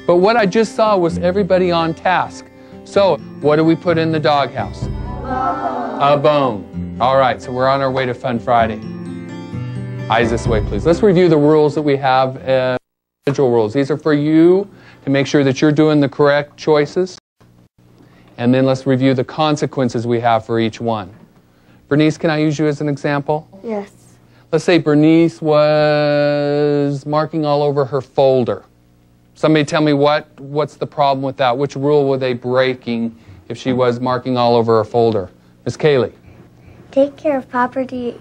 But what I just saw was everybody on task. So, what do we put in the doghouse? A bone. All right, so we're on our way to Fun Friday. Eyes this way, please. Let's review the rules that we have, individual rules. These are for you to make sure that you're doing the correct choices. And then let's review the consequences we have for each one. Bernice, can I use you as an example? Yes. Let's say Bernice was marking all over her folder. Somebody tell me what's the problem with that? Which rule were they breaking if she was marking all over her folder? Miss Kaylee. Take care of property,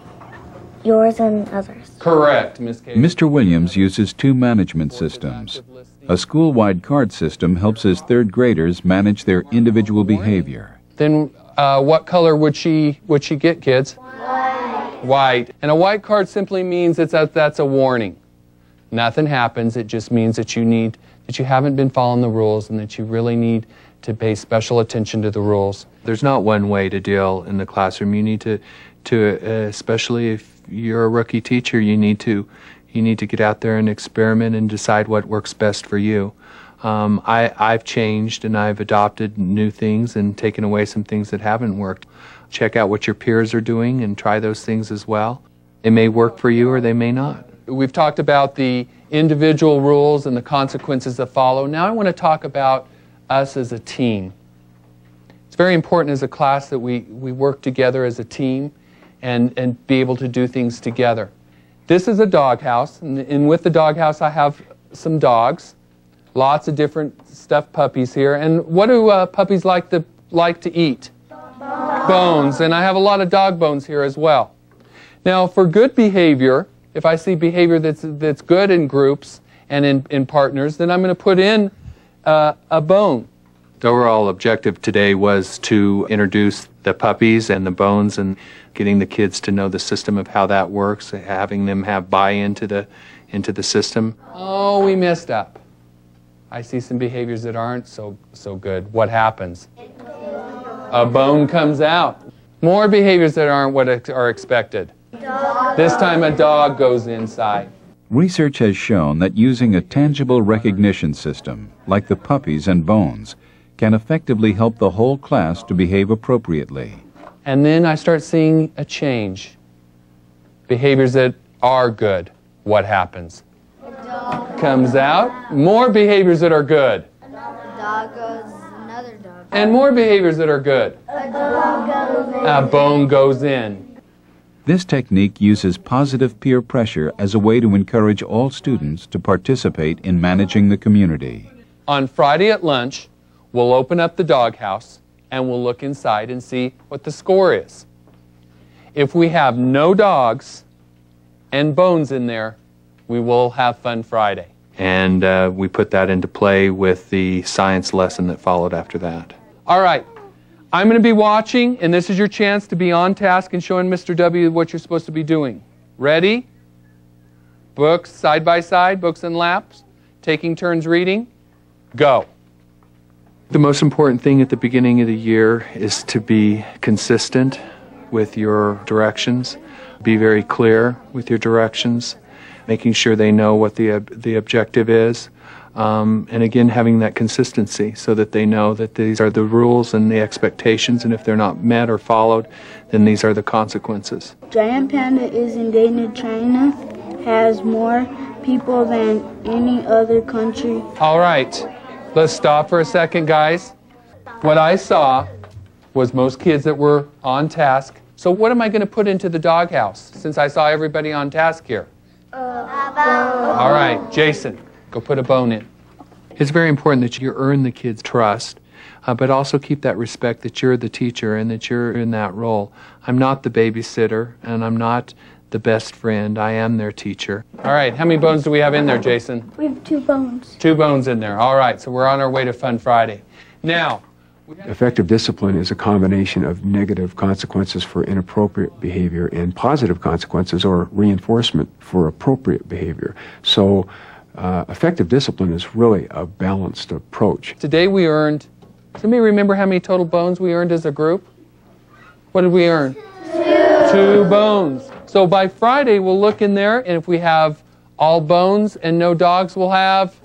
yours and others. Correct, Miss Kaylee. Mr. Williams uses two management systems. A school-wide card system helps his third graders manage their individual behavior. Then what color would she get, kids? White. White. And a white card simply means that's a warning. Nothing happens. It just means that you haven't been following the rules and that you really need to pay special attention to the rules. There's not one way to deal in the classroom. You need to especially if you're a rookie teacher, you need to get out there and experiment and decide what works best for you. I've changed and I've adopted new things and taken away some things that haven't worked. Check out what your peers are doing and try those things as well. They may work for you or they may not. We've talked about the individual rules and the consequences that follow. Now I want to talk about us as a team. It's very important as a class that we work together as a team and be able to do things together. This is a doghouse, and with the doghouse I have some dogs. Lots of different stuffed puppies here. And what do puppies like to eat? Bones. And I have a lot of dog bones here as well. Now, for good behavior, if I see behavior that's good in groups and in partners, then I'm going to put in a bone. The overall objective today was to introduce the puppies and the bones and getting the kids to know the system of how that works, having them have buy-in into the system. Oh, we messed up. I see some behaviors that aren't so good. What happens? A bone comes out. More behaviors that aren't what are expected. This time a dog goes inside. Research has shown that using a tangible recognition system, like the puppies and bones, can effectively help the whole class to behave appropriately. And then I start seeing a change. Behaviors that are good. What happens? Comes out. More behaviors that are good. Another dog goes, another dog. And more behaviors that are good. A dog goes in. A bone goes in. This technique uses positive peer pressure as a way to encourage all students to participate in managing the community. On Friday at lunch, we'll open up the doghouse and we'll look inside and see what the score is. If we have no dogs and bones in there, we will have Fun Friday. And we put that into play with the science lesson that followed after that. All right. I'm going to be watching, and this is your chance to be on task and showing Mr. W what you're supposed to be doing. Ready? Books side by side, books in laps, taking turns reading. Go. The most important thing at the beginning of the year is to be consistent with your directions. Be very clear with your directions, making sure they know what the objective is. And again, having that consistency so that they know that these are the rules and the expectations, and if they're not met or followed, then these are the consequences. Giant panda is endangered. China has more people than any other country. All right. Let's stop for a second, guys. What I saw was most kids that were on task. So what am I going to put into the doghouse since I saw everybody on task here? A bone. All right, Jason, go put a bone in. It's very important that you earn the kids' trust, but also keep that respect that you're the teacher and that you're in that role. I'm not the babysitter, and I'm not the best friend. I am their teacher. All right, how many bones do we have in there, Jason? We have 2 bones. 2 bones in there. All right, so we're on our way to Fun Friday. Now, effective discipline is a combination of negative consequences for inappropriate behavior and positive consequences or reinforcement for appropriate behavior. So effective discipline is really a balanced approach. Today we earned, does anybody remember how many total bones we earned as a group? What did we earn? 2 bones. So by Friday we'll look in there, and if we have all bones and no dogs, we'll have